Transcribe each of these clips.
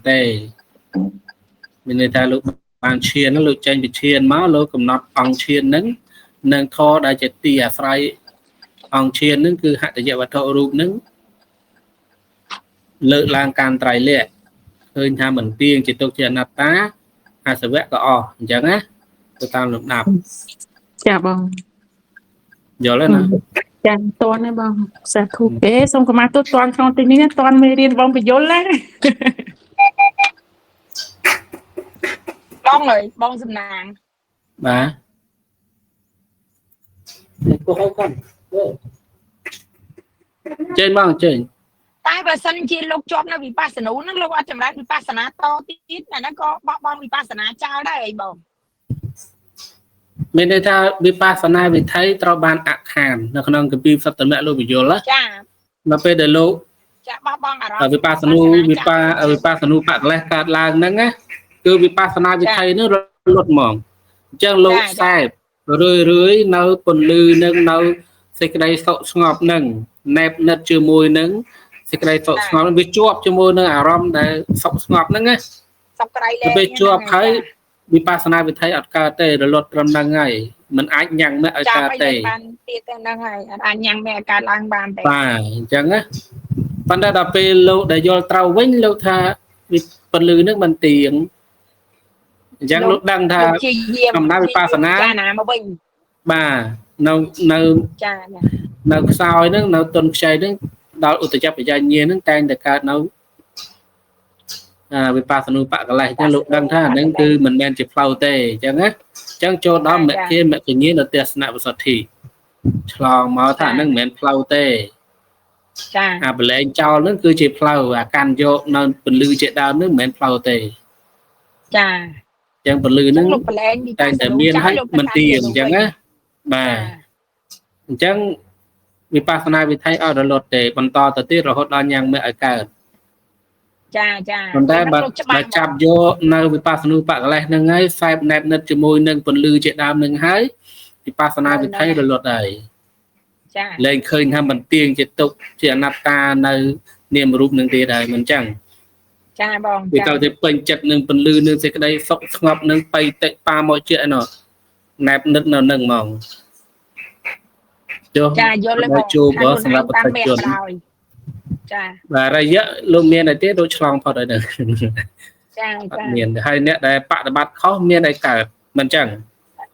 ទេមានន័យថាលោកបានឈានលោកចេញពីឈានមកលោកកំណត់អង្គឈានហ្នឹងនឹងធរដែលជាទីអាស្រ័យអង្គឈានហ្នឹងគឺហត្ថយវត្ថុរូបហ្នឹងលើកឡើងការត្រៃលក្ខឃើញថាមិនទៀងជាទុកជាអនត្តាអាសវៈក៏អស់អញ្ចឹងណាទៅតាមលំដាប់ចាបងយល់ទេណាចាតន់ទេបងសាធុទេសូមកម្មាទោសតន់ក្នុងទីនេះតន់មេរៀនបងបញ្យលណាបងអើយបងសំណាងបាទគោះឲ្យគាត់ចេញបងចេញតែបើសិនជាលោកជាប់នៅវិបស្សនាហ្នឹងលោកអត់ចម្រើនវិបស្សនាតទៀតអាហ្នឹងក៏បោះបង់វិបស្សនាចោលដែរអីបងមានន័យថាវិបស្សនាវិថីត្រូវបានអខាននៅក្នុងគម្ពីរសត្តមៈលោកបញ្យលចាដល់ពេលដែលលោកចាបោះបង់អារម្មណ៍វិបស្សនាវិបស្សនាបកលេសកើតឡើងហ្នឹងណាគឺវិបស្សនាវិថីហ្នឹងរលត់ហ្មងអញ្ចឹងលោកខ្សែរឿយនៅពន្លឺនឹងនៅសេចក្តីសុខស្ងប់នឹងណែបនិតជាមួយនឹងសេចក្តីសុខស្ងប់វាជាប់ជាមួយនឹងអារម្មណ៍ដែលសុខស្ងប់ហ្នឹងណាសុខក្រៃលែងពេលជាប់ហើយវិបស្សនាវិថីអត់កើតទេរលត់ត្រឹមហ្នឹងហើយมันអាចញ៉ាំងមកឲ្យកើតទេបានទៀតទៅហ្នឹងហើយអាចញ៉ាំងមកឲ្យកើតឡើងបានទេបាទអញ្ចឹងណាប៉ុន្តែដល់ពេលលោកដែលយល់ត្រូវវិញលោកថាពន្លឺហ្នឹងមិនទៀងអញ្ចឹងលោកដឹងថាកំណត់វិបស្សនាចាណាមកវិញបាទនៅចានៅខ្សោយហ្នឹងនៅទុនខ្ចីហ្នឹងដល់ឧត្តចបញ្ញាញាហ្នឹងតែងតែកើតនៅវិបស្សនាបកលេសអញ្ចឹងលោកដឹងថាហ្នឹងគឺមិនមែនជាផ្លូវទេអញ្ចឹងណាអញ្ចឹងចូលដល់មគ្គមគ្គញានៅទស្សនវិសុទ្ធិឆ្លងមកថាហ្នឹងមិនមែនផ្លូវទេចាអាបលែងចោលហ្នឹងគឺជាផ្លូវអាកាន់យកនៅពន្លឺជាដើមហ្នឹងមិនមែនផ្លូវទេចាអញ្ចឹងពន្លឺហ្នឹងតែតែមានហើយមិនទៀងអញ្ចឹងណាបាទអញ្ចឹងវិបស្សនាវិថីអត់រលត់ទេបន្តទៅទៀតរហូតដល់ញ៉ាំងមកឲ្យកើតចាប៉ុន្តែបើចាប់យកនៅវិបស្សនាបកលេសហ្នឹងហើយខ្សែណែបនិតជាមួយនឹងពន្លឺជាដើមហ្នឹងហើយវិបស្សនាវិថីរលត់ហើយចាលែងឃើញថាមិនទៀងជាទុកជាអនត្តានៅនាមរូបនឹងទៀតហើយមិនចឹងចាបងវាទៅតែពេញចិត្តនឹងពន្លឺនឹងសេចក្តីសុខស្ងប់នឹងបៃតិប៉ាមកជាឯណោះណែបនិតនៅនឹងហ្មងចាយល់เลยជួបសម្រាប់ប្រតិជនចាបាទរយៈលោកមានអីទេដូចឆ្លងផុតហើយនឹងចាមានហើយអ្នកដែលបដិបត្តិខុសមានអីកើតមិនចឹង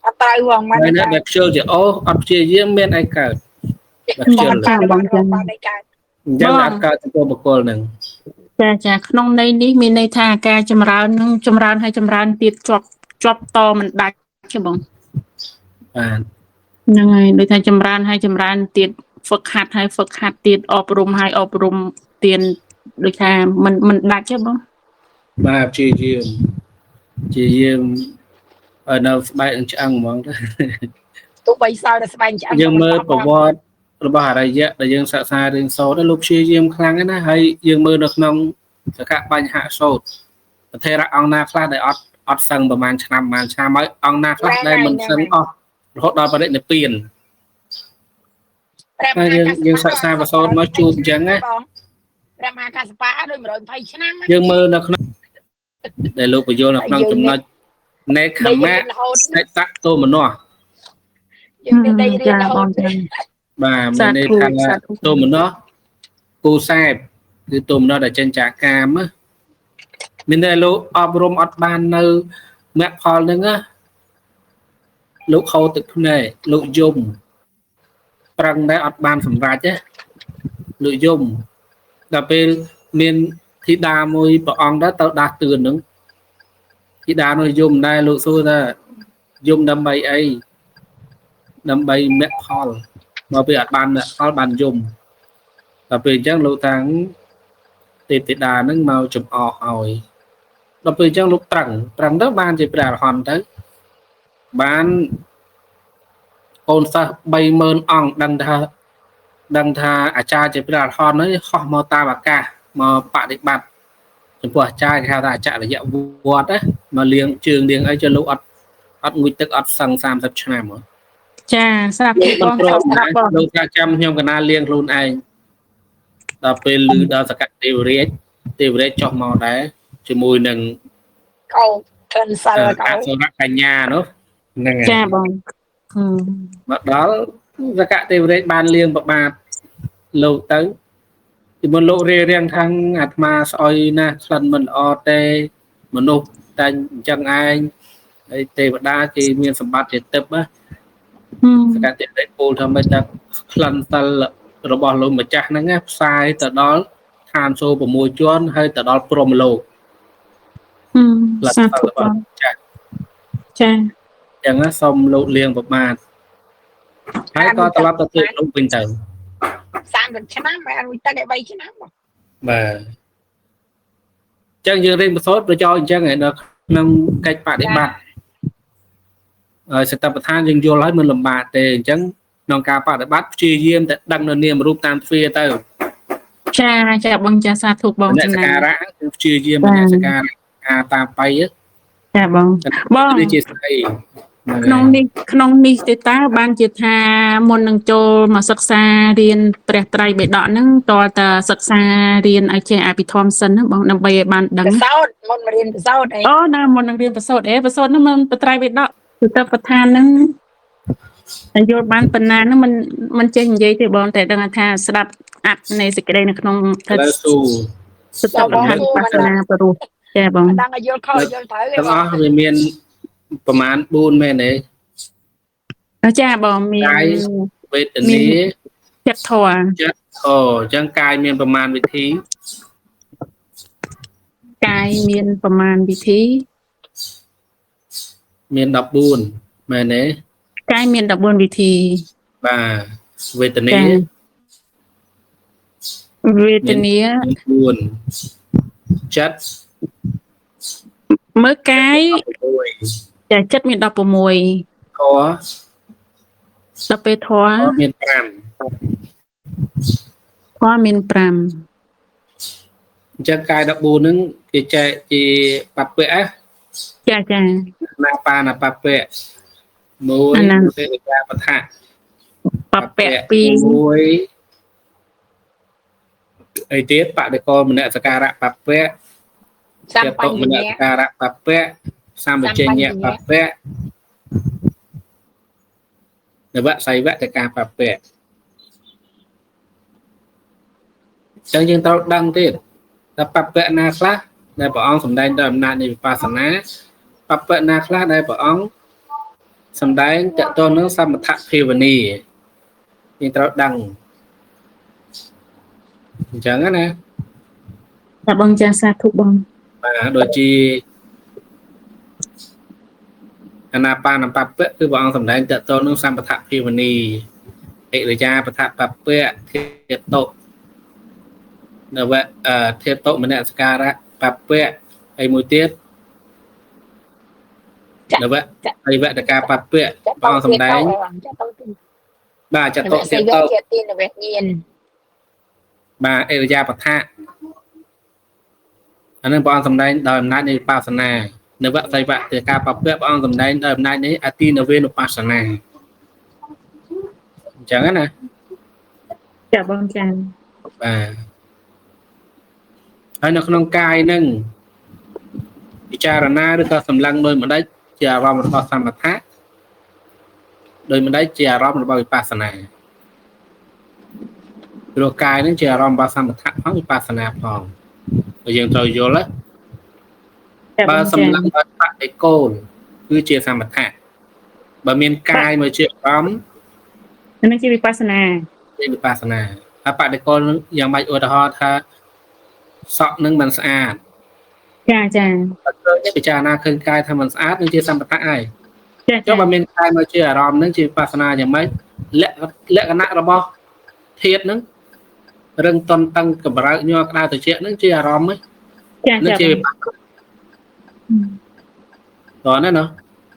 អត់ត្រូវហ្មងមិនអ្នកដែលខ្ជិលជាអូអត់ព្យាយាមមានអីកើតខ្ជិលបងចឹងបានអីកើតអញ្ចឹងអត់កើតចំពោះបុគ្គលហ្នឹងចាក្នុងន័យនេះមានន័យថាការចម្រើននឹងចម្រើនហើយចម្រើនទៀតជាប់តមិនដាច់ទេបងបាទហ្នឹងហើយដូចថាចម្រើនហើយចម្រើនទៀតហ្វឹកហាត់ហើយហ្វឹកហាត់ទៀតអប់រំហើយអប់រំទៀតដូចថាមិនដាច់ទេបងបាទព្យាយាមឲ្យនៅស្បែកនឹងឆ្អឹងហ្មងទៅទោះបីសល់តែស្បែកឆ្អឹងយើងមើលប្រវត្តិរបស់អរិយៈដែលយើងសិក្សារឿងសូត្រលោកព្យាយាមខ្លាំងណាស់ហើយយើងមើលនៅក្នុងសកបញ្ហសូត្រប្រធេរៈអង្គណាខ្លះដែលអត់សឹងប្រហែលឆ្នាំហើយអង្គណាខ្លះដែលមិនសឹងអស់រហូតដល់បរិនិព្វានតែយើងសិក្សាបសូត្រមកជួបអញ្ចឹងណាព្រះមហាកសបៈដូច120ឆ្នាំយើងមើលនៅក្នុងដែលលោកបញ្យល់នៅក្នុងចំណុចនេខមៈសេតតោមនោយើងមានតែរៀនរហូតបាទមានន័យថាតោមនោគូសែបគឺតោមនោដែលចិញ្ចាកាមមានតែលោកអប់រំអត់បាននៅមគ្គផលហ្នឹងណាលោកខោទឹកភ្នែកលោកយំប្រឹងតែអត់បានសម្រេចទេលោកយំដល់ពេលមានធីតាមួយព្រះអង្គដែរទៅដាស់តឿនហ្នឹងធីតានោះយំដែរលោកសួរថាយំដើម្បីអីដើម្បីមគ្គផលមកពេលអត់បានមគ្គផលបានយំដល់ពេលអញ្ចឹងលោកតាំងទេពធីតាហ្នឹងមកចំអកឲ្យដល់ពេលអញ្ចឹងលោកប្រឹងទៅបានជាព្រះអរហន្តទៅបានអូនសិស្ស30000អង្គដឹងថាអាចារ្យជាព្រះអរហន្តហើយខុសមកតាមអាកាសមកបដិបត្តិចំពោះអាចារ្យគេហៅថាអចរិយវត្តណាមកលៀងជើងលៀងអីចុះលោកអត់ងូតទឹកអត់សឹង30ឆ្នាំហ៎ចាស្រាប់បងស្រាប់បងលោកថាចាំខ្ញុំកណាលៀងខ្លួនឯងដល់ពេលឮដល់សកទេវរាជចុះមកដែរ ជាមួយនឹង កោក្លិនសិលកោ អសុរកញ្ញានោះហ្នឹងហើយ ចាបងមកដល់សកទេវរាជបានលៀងប្របាទលោកទៅពីមុនលោករៀបខាងអាត្មាស្អុយណាស់ក្លិនមិនល្អទេមនុស្សតែអញ្ចឹងឯងហើយទេវតាគេមានសម្បត្តិជាទឹកណាសកទេវរាជពោលថាមិនថាក្លិនសិលរបស់លោកម្ចាស់ហ្នឹងផ្សាយទៅដល់ឋានសូរ6ជាន់ហើយទៅដល់ព្រហ្មលោកសាធុបងចាអញ្ចឹងសូមលោកលៀងប្របាទហើយក៏ត្រឡប់ទៅទីលោកវិញទៅ30ឆ្នាំហើយរួចទៅ3ឆ្នាំបាទអញ្ចឹងយើងរៀនប្រសូតប្រយោជន៍អញ្ចឹងឯនៅក្នុងកិច្ចបដិបត្តិសតបដ្ឋានយើងយល់ហើយមិនលំបាកទេអញ្ចឹងក្នុងការបដិបត្តិព្យាយាមតែដឹងនៅនាមរូបតាមទ្វារទៅចាបងចាសាធុបងចំណាយសការៈគឺព្យាយាមសការៈតាមបៃចាបងនេះជាស្អីក្នុងនេះទេតើបានជាថាមុននឹងចូលមកសិក្សារៀនព្រះត្រៃបិដកហ្នឹងតើតើសិក្សារៀនឲ្យចេះអភិធម្មសិនណាបងដើម្បីឲ្យបានដឹងប្រសោតមុនមករៀនប្រសោតអីអូណាមុននឹងរៀនប្រសោតប្រសោតហ្នឹងមិនព្រះត្រៃបិដកគឺតើប្រធានហ្នឹងតែយល់បានប៉ុណ្ណាហ្នឹងមិនចេះនិយាយទេបងតែដឹងថាស្ដាប់អត្ថនៃសេចក្តីនៅក្នុងទៅសុទ្ធប្រធានបាសនាព្រោះចាបងដឹងឲ្យយល់ខុសយល់ត្រូវទាំងអស់វាមានប្រមាណ4មែនទេចាបងមានវេទនាចិត្តធម៌អញ្ចឹងកាយមានប្រមាណវិធីកាយមានប្រមាណវិធីមាន14មែនទេកាយមាន14វិធីបាទវេទនា4ចិត្តមើលកាយចាចិត្តមាន16ធម៌ដល់ពេលធម៌មាន5ធម៌មាន5អញ្ចឹងកាយ14ហ្នឹងគេចែកជាបព្វៈចាណាបាណាបព្វៈ1ទេកាបដ្ឋៈបព្វៈ2អីទៀតបដិកលមនសការៈបព្វៈចេតមនសការៈបព្វៈសម្បជញ្ញៈបព្វៈនវសៃវតកាបព្វៈចឹងយើងត្រូវដឹងទៀតថាបព្វៈណាខ្លះដែលព្រះអង្គសម្ដែងដោយអំណាចនៃវិបស្សនាបព្វៈណាខ្លះដែលព្រះអង្គសម្ដែងតកតទៅនឹងសមថភាវនាយើងត្រូវដឹងអញ្ចឹងណាតែបងចាសាធុបងបាទដូចជាអាណាបានបព្វៈគឺព្រះអង្គសម្ដែងតកតនឹងសម្បថភាវនាអិរិយាបថបព្វៈធេតុនវធេតុមនសការៈបព្វៈហើយមួយទៀតនវអីវតកាបព្វៈព្រះអង្គសម្ដែងបាទចតុសេតោទីនវញ្ញាណបាទអិរិយាបថៈអានឹងព្រះអង្គសម្ដែងដោយអំណាចនៃវិបស្សនានវសៃវតកាបព្វៈព្រះអង្គសម្ដែងដោយអំណាចនៃអតិនវេនុបស្សនាអញ្ចឹងណាចាបងចាបាទហើយនៅក្នុងកាយនឹងពិចារណាឬក៏សម្លឹងដោយម្ដេចជាអារម្មណ៍របស់សមថៈដោយម្ដេចជាអារម្មណ៍របស់វិបស្សនាព្រោះកាយនឹងជាអារម្មណ៍របស់សមថៈផងវិបស្សនាផងយើងត្រូវយល់បើសម្លឹងដោយបដិកូលគឺជាសមថៈបើមានកាយមកជាអារម្មណ៍នឹងជាវិបស្សនាហើយបដិកូលយ៉ាងម៉េចឧទាហរណ៍ថាសក់នឹងមិនស្អាតចាបើពិចារណាឃើញកាយថាមិនស្អាតនឹងជាសម្បត្តិហើយចុះបើមានកាយមកជាអារម្មណ៍នឹងជាវិបស្សនាយ៉ាងម៉េចលក្ខណៈរបស់ធាតុនឹងរឹងតន់តឹងកម្រើកញ័រក្តៅត្រជាក់នឹងជាអារម្មណ៍ហ្នឹងជាវិបស្សនាណា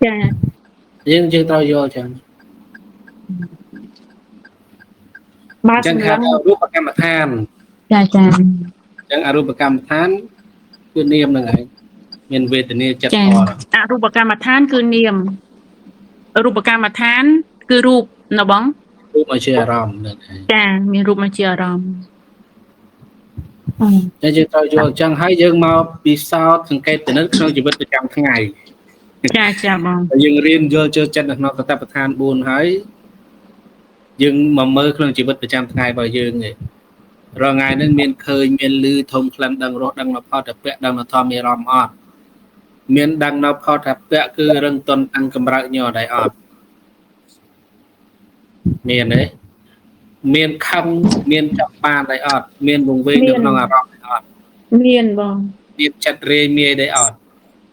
ចាយើងត្រូវយល់ចឹងបាទចឹងហៅរូបកម្មដ្ឋានចាអញ្ចឹងអរូបកម្មដ្ឋានគឺនាមហ្នឹងហើយមានវេទនាចិត្តធម៌អរូបកម្មដ្ឋានគឺនាមរូបកម្មដ្ឋានគឺរូបណាបងរូបមកជាអារម្មណ៍ហ្នឹងហើយចាមានរូបមកជាអារម្មណ៍ តែយើងត្រូវយល់អញ្ចឹងហើយយើងមកពិសោធន៍សង្កេតពិនិត្យក្នុងជីវិតប្រចាំថ្ងៃ ចាបង យើងរៀនយល់ចូលចិត្តនៅក្នុងសតិប្បដ្ឋាន4ហើយយើងមកមើលក្នុងជីវិតប្រចាំថ្ងៃរបស់យើងឯងរាល់ថ្ងៃហ្នឹងមានឃើញមានឮធំក្លិនដឹងរសដឹងនៅផតពៈដឹងនៅធម្មអារម្មណ៍អត់មានដឹងនៅផតពៈគឺរឹងទន់តាំងកម្រើកញ័រដែរអត់មានទេមានខឹងមានចាប់បានដែរអត់មានវង្វេងនៅក្នុងអារម្មណ៍ដែរអត់មានបង មានចិត្តរាយមាយដែរអត់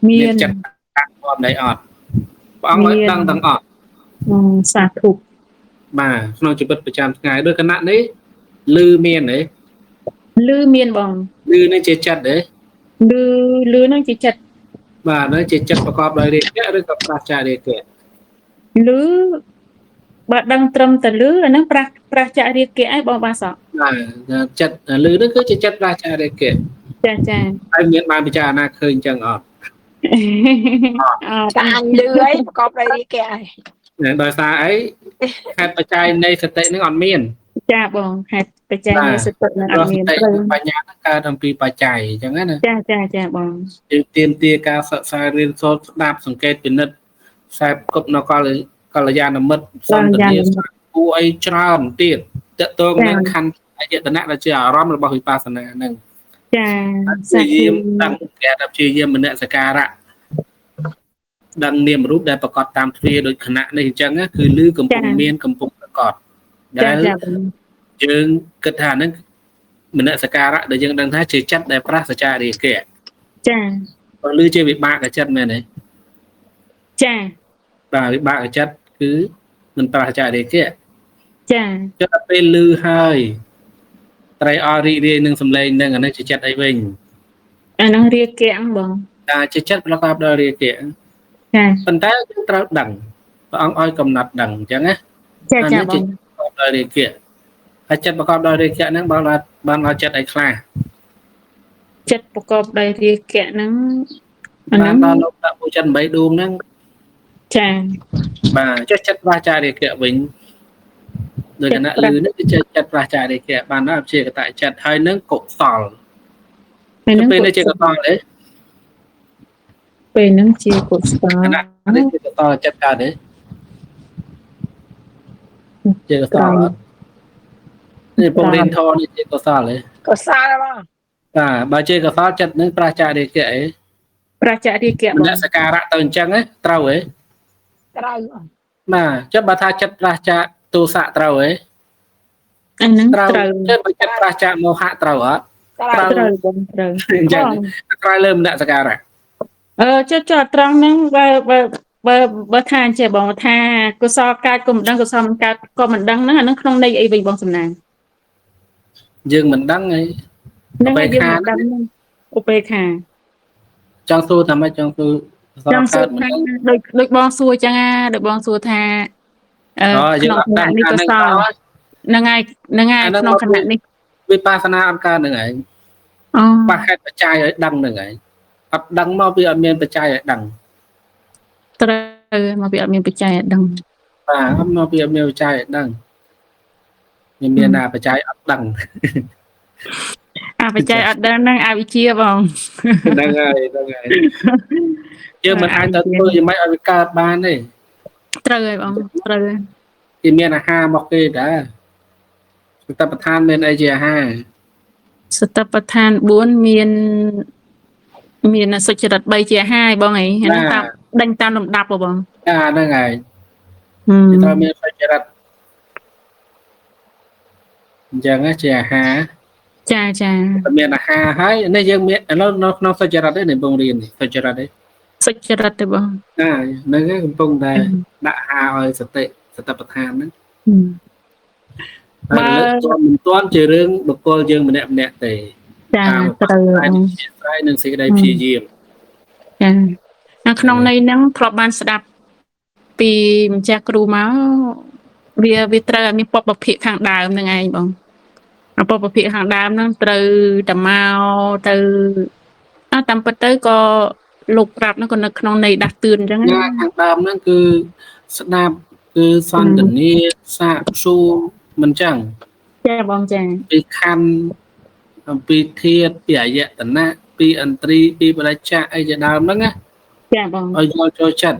មាន ចិត្តតាំងความដែរអត់ព្រះអង្គឲ្យដឹងទាំងអស់ សាធុ បាទក្នុងជីវិតប្រចាំថ្ងៃដូចគណៈនេះលឺមានទេ លឺមានបង លឺនេះជាចិត្តទេ លឺនឹងជាចិត្ត បាទនោះជាចិត្តប្រកបដោយរាគៈឬក៏ប្រាសចាករាគៈ លឺបើដឹងត្រឹមតែលឺអាហ្នឹងប្រះចាក់រាគៈឯងបងបាសក់ បាទចិត្តលឺនេះគឺជាចិត្តប្រាសចាករាគៈ ចា ហើយមានបានពិចារណាឃើញអញ្ចឹងអត់ តែអញលឺអីប្រកបដោយរាគៈហើយ ដោយសារអីហេតុបច្ច័យនៃសតិនឹងអត់មាន ចាបងហេតុបច្ច័យនៃសតិនឹងអត់មាន សតិបញ្ញានឹងកើតអំពីបច្ច័យអញ្ចឹងណា ចាបង យើងទៀមទាការសិក្សារៀនសូត្រស្ដាប់សង្កេតពិនិត្យខ្សែគប់នៅកល្យាណមិត្តសន្តានាគួរអីច្រើនទៀតតកតងនឹងខណ្ឌអយតនៈដែលជាអារម្មណ៍របស់វិបស្សនាហ្នឹង ចា ព្យាយាមដឹងគេថាព្យាយាមមនសការៈដឹងនាមរូបដែលប្រកបតាមទ្វាដូចគណៈនេះអញ្ចឹងគឺលឺកំពុងមានកំពុងប្រកបដែលយើងគិតថាហ្នឹងមនសការៈដែលយើងដឹងថាជាចិត្តដែលប្រាសចាករាគៈ ចា បើលឺជាវិបាកចិត្តមែនទេ ចា បាទវិបាកចិត្តគឺមិនប្រាសចាករាគៈ ចា ចិត្តពេលលឺហើយត្រៃអររីករាយនឹងសម្លេងនឹងអានេះជាចិត្តអីវិញ អាហ្នឹងរាគៈបង តែជាចិត្តប្រកបដោយរាគៈ ចា ប៉ុន្តែយើងត្រូវដឹងព្រះអង្គឲ្យកំណត់ដឹងអញ្ចឹងណា ចាបង ប្រកបដោយរាគៈហើយចិត្តប្រកបដោយរាគៈហ្នឹងបានឲ្យចិត្តឲ្យខ្លះ ចិត្តប្រកបដោយរាគៈហ្នឹងអា បា ហ្នឹង នដល់លោកដាក់ពុចិត្ត8ដួងហ្នឹង ចា បាទចុះចិត្តប្រាសចាករាគៈវិញដោយគណៈលឺនេះគឺចិត្តប្រាសចាករាគៈបានដល់ជាកតចិត្តហើយនឹងកុសល ពេលហ្នឹង ពេលនេះជាកុសលទេ ពេលហ្នឹងជាកុសល គណៈនេះជាកុសលចិត្តកើតទេជាកុសលនេះពងរៀនធម៌នេះជាកុសលទេ ក៏សារបង បាទបើជាកុសលចិត្តនឹងប្រាសចាករាគៈអី ប្រះចាក់រាគៈ ម បង នសការៈទៅអញ្ចឹងត្រូវទេ ត្រូវ បាទចុះបើថាចិត្តប្រាសចាកទោសៈត្រូវទេ អាហ្នឹង ត្រូវ ត្រូវ ចុះបើចិត្តប្រាសចាកមោហៈត្រូវអត់ ត្រូវបងត្រូវ អញ្ចឹងក្រោយលើមនសការៈ ចុះត្រង់ហ្នឹងបើថាអញ្ចឹងបងថាកុសលកើតក៏មិនដឹងកុសលមិនកើតក៏មិនដឹងហ្នឹងអាហ្នឹងក្នុងន័យអីវិញបងសំណាង យើងមិនដឹងអី ហ្នឹងហើយយើងមិនដឹងឧបេក្ខា ចង់សួរថាម៉េចចង់សួរកុសល ចង់សួ កើ រ តមិន ថា ដឹង ដូចបងសួរអញ្ចឹងដូចបងសួរថាក្នុងគណៈនេះកុសលហ្នឹងហើយក្នុងគណៈនេះ វិបស្សនាអត់កើតនឹងឯង អូ បហេតុបច្ច័យឲ្យដឹងនឹងឯងអត់ដឹងមកវាអត់មានបច្ច័យឲ្យដឹង ត្រូវមកវាអត់មានបច្ច័យឲ្យដឹង បាទអត់មកវាអត់មានបច្ច័យឲ្យដឹងវាមានណាបច្ច័យអត់ដឹង បច្ច័យអត់ដឹងហ្នឹងអវិជ្ជាបង ហ្នឹងហើយយើងមិនអាចទៅធ្វើយ៉ាងម៉េចឲ្យវាកើតបានទេ ត្រូវហើយបងត្រូវហើយ គេមានអាហារមកគេដែរសតបដ្ឋានមានអីជាអាហារ សតបដ្ឋាន4មានសុចរិត3ជាអាហារឯងបងអីហ្នឹងតាមដេញតាមលំដាប់ហ៎បង ហ្នឹងហើយគេត្រូវមានសុចរិតអញ្ចឹងជាអាហារ ចា មានអាហារហើយនេះយើងមានឥឡូវនៅក្នុងសុចរិតនេះបងរៀនសុចរិតទេ សុចរិតទេបង ហ្នឹងហើយកំពុងតែដាក់អាហារឲ្យសតិប្បដ្ឋានហ្នឹង បើមិនទាន់ជារឿងបុគ្គលយើងម្នាក់ទេ ចាត្រូវ ហើយនឹងសេចក្តីព្យាយាម ចានៅក្នុងន័យហ្នឹងធ្លាប់បានស្ដាប់ពីម្ចាស់គ្រូមកវាត្រូវឲ្យមានពពភិកខាងដើមហ្នឹងឯងបងពពភិកខាងដើមហ្នឹងត្រូវតែមកទៅតាមពិតទៅក៏លោកប្រាប់ហ្នឹងក៏នៅក្នុងន័យដាស់តឿនអញ្ចឹង ខាងដើមហ្នឹងគឺស្ដាប់គឺសន្តានាសាកសួរមិនចឹង ចាបងចា ពីខណ្ឌ អំពីធាតុពីអយតនៈពីឥន្ទ្រីពីបរិច្ចាអីជាដើមហ្នឹងណា ចាបង ឲ្យយល់ចូលចិត្ត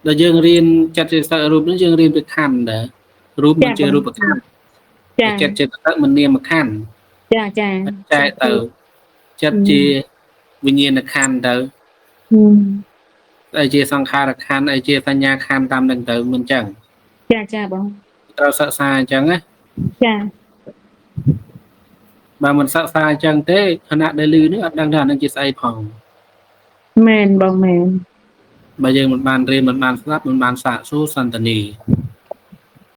ដល់យើងរៀនចិត្តចេតសិករូបហ្នឹងយើងរៀនពីខណ្ឌដែររូបមិនជារូបខណ្ឌ ចា ចិត្តចេតសិកមិននាមខណ្ឌ ចាចា ចែកទៅចិត្តជាវិញ្ញាណខណ្ឌទៅអីជាសង្ខារខណ្ឌអីជាសញ្ញាខណ្ឌតាមនឹងទៅមិនចឹង ចាចាបង ត្រូវសិក្សាអញ្ចឹងណា ចា បើមិនសិក្សាអញ្ចឹងទេខណៈដែលឮនេះអត់ដឹងថាអានឹងជាស្អីផង មែនបងមែន បើយើងមិនបានរៀនមិនបានស្ដាប់មិនបានសាកសួរសន្តានី